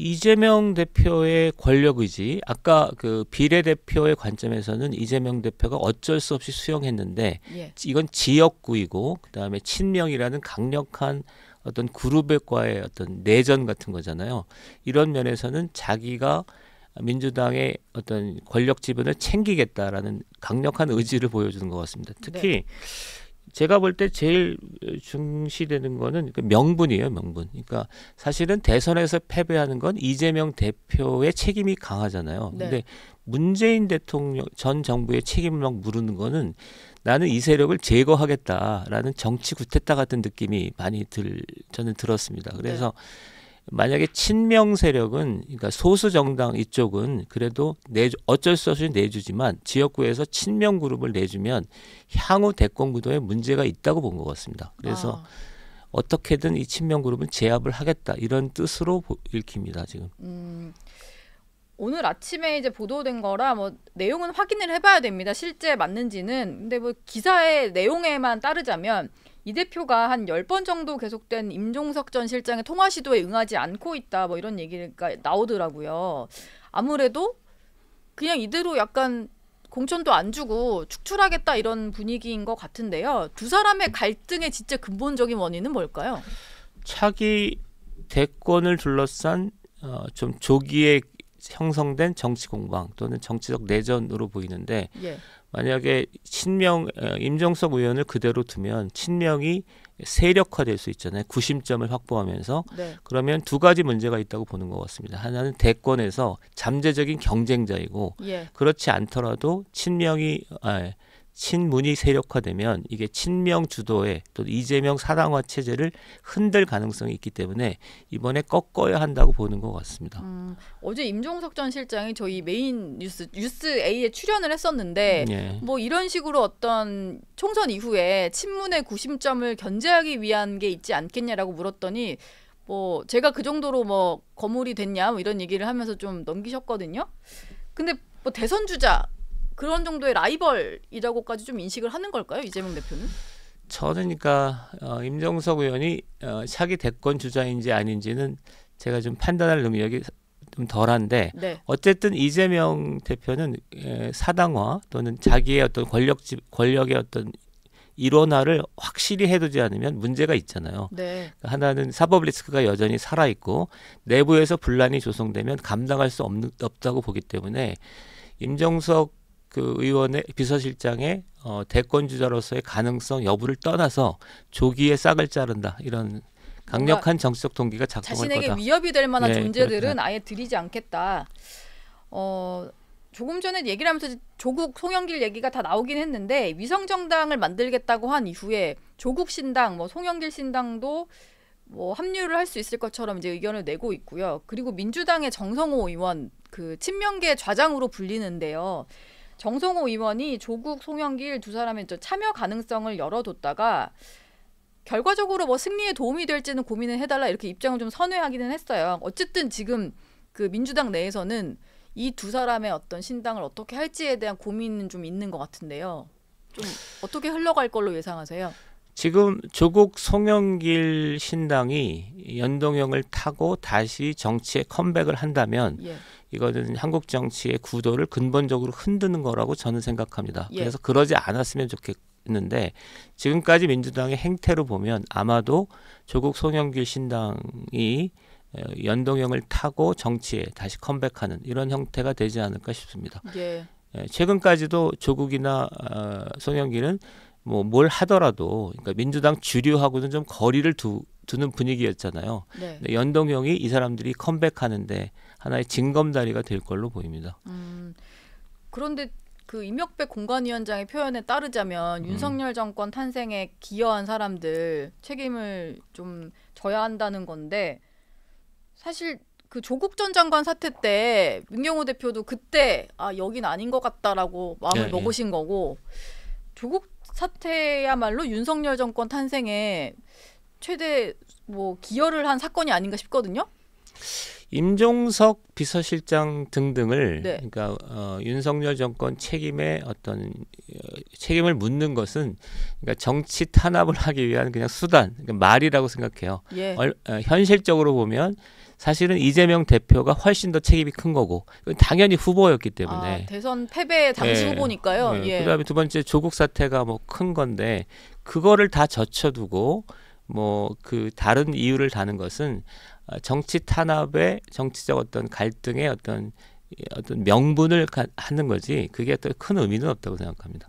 이재명 대표의 권력 의지, 아까 그 비례대표의 관점에서는 이재명 대표가 어쩔 수 없이 수용했는데 예. 이건 지역구이고 그다음에 친명이라는 강력한 어떤 그룹과의 어떤 내전 같은 거잖아요. 이런 면에서는 자기가 민주당의 어떤 권력 지분을 챙기겠다라는 강력한 의지를 보여주는 것 같습니다. 특히 네. 제가 볼 때 제일 중시되는 거는 그 명분이에요, 명분. 그러니까 사실은 대선에서 패배하는 건 이재명 대표의 책임이 강하잖아요. 네. 근데 문재인 대통령 전 정부의 책임을 막 물는 거는 나는 이 세력을 제거하겠다라는 정치 구테타 같은 느낌이 많이 저는 들었습니다. 그래서 만약에 친명 세력은, 그러니까 소수 정당 이쪽은 그래도 어쩔 수 없이 내주지만 지역구에서 친명 그룹을 내주면 향후 대권 구도에 문제가 있다고 본 것 같습니다. 그래서 어떻게든 이 친명 그룹은 제압을 하겠다 이런 뜻으로 읽힙니다 지금. 오늘 아침에 이제 보도된 거라 뭐 내용은 확인을 해봐야 됩니다. 실제 맞는지는. 근데 뭐 기사의 내용에만 따르자면 이 대표가 한 10번 정도 계속된 임종석 전 실장의 통화 시도에 응하지 않고 있다, 뭐 이런 얘기가 나오더라고요. 아무래도 그냥 이대로 약간 공천도 안 주고 축출하겠다 이런 분위기인 것 같은데요. 두 사람의 갈등의 진짜 근본적인 원인은 뭘까요? 차기 대권을 둘러싼 좀 조기에 형성된 정치 공방 또는 정치적 내전으로 보이는데, 예. 만약에 임종석 의원을 그대로 두면 친명이 세력화될 수 있잖아요. 구심점을 확보하면서. 네. 그러면 두 가지 문제가 있다고 보는 것 같습니다. 하나는 대권에서 잠재적인 경쟁자이고, 예. 그렇지 않더라도 친문이 세력화되면 이게 친명 주도의 또 이재명 사당화 체제를 흔들 가능성이 있기 때문에 이번에 꺾어야 한다고 보는 것 같습니다. 어제 임종석 전 실장이 저희 메인 뉴스 A에 출연을 했었는데 예. 뭐 이런 식으로 어떤 총선 이후에 친문의 구심점을 견제하기 위한 게 있지 않겠냐라고 물었더니 뭐 제가 그 정도로 뭐 거물이 됐냐 뭐 이런 얘기를 하면서 좀 넘기셨거든요. 근데 뭐 대선 주자 그런 정도의 라이벌이라고까지 좀 인식을 하는 걸까요, 이재명 대표는? 저는 그러니까 임종석 의원이 차기 대권 주자인지 아닌지는 제가 좀 판단할 능력이 좀 덜한데, 네. 어쨌든 이재명 대표는 사당화 또는 자기의 어떤 권력의 어떤 일원화를 확실히 해두지 않으면 문제가 있잖아요. 네. 하나는 사법 리스크가 여전히 살아있고 내부에서 분란이 조성되면 감당할 수 없다고 보기 때문에 임종석 그 의원의 비서실장의 대권 주자로서의 가능성 여부를 떠나서 조기에 싹을 자른다, 이런 강력한 정치적 동기가 작동할 자신에게 거다. 위협이 될 만한 네, 존재들은 그렇구나. 아예 들이지 않겠다. 조금 전에 얘기를 하면서 조국 송영길 얘기가 다 나오긴 했는데, 위성 정당을 만들겠다고 한 이후에 조국 신당, 뭐 송영길 신당도 뭐 합류를 할 수 있을 것처럼 이제 의견을 내고 있고요. 그리고 민주당의 정성호 의원, 그 친명계 좌장으로 불리는데요. 정성호 의원이 조국, 송영길 두 사람의 참여 가능성을 열어뒀다가 결과적으로 뭐 승리에 도움이 될지는 고민을 해달라 이렇게 입장을 좀 선회하기는 했어요. 어쨌든 지금 그 민주당 내에서는 이 두 사람의 어떤 신당을 어떻게 할지에 대한 고민은 좀 있는 것 같은데요. 좀 어떻게 흘러갈 걸로 예상하세요? 지금 조국 송영길 신당이 연동형을 타고 다시 정치에 컴백을 한다면 예. 이거는 한국 정치의 구도를 근본적으로 흔드는 거라고 저는 생각합니다. 예. 그래서 그러지 않았으면 좋겠는데, 지금까지 민주당의 행태로 보면 아마도 조국 송영길 신당이 연동형을 타고 정치에 다시 컴백하는 이런 형태가 되지 않을까 싶습니다. 예. 최근까지도 조국이나 송영길은 뭐 뭘 하더라도, 그러니까 민주당 주류하고는 좀 거리를 두는 분위기였잖아요. 네. 근데 연동형이 이 사람들이 컴백하는데 하나의 징검다리가 될 걸로 보입니다. 그런데 그 임혁백 공관위원장의 표현에 따르자면 윤석열 정권 탄생에 기여한 사람들 책임을 좀 져야 한다는 건데, 사실 그 조국 전 장관 사태 때 문경호 대표도 그때 여긴 아닌 것 같다라고 마음을 먹으신 거고, 조국 사태야말로 윤석열 정권 탄생에 최대 뭐 기여를 한 사건이 아닌가 싶거든요. 임종석 비서실장 등등을 네. 그러니까 윤석열 정권 책임의 어떤 책임을 묻는 것은 그러니까 정치 탄압을 하기 위한 그냥 수단, 그러니까 말이라고 생각해요. 예. 현실적으로 보면 사실은 이재명 대표가 훨씬 더 책임이 큰 거고 당연히 후보였기 때문에 대선 패배 당시 후보니까요. 예. 그다음에 두 번째 조국 사태가 뭐 큰 건데 그거를 다 젖혀두고 뭐 그 다른 이유를 다는 것은 정치 탄압의 정치적 어떤 갈등의 어떤 명분을 하는 거지 그게 또 큰 의미는 없다고 생각합니다.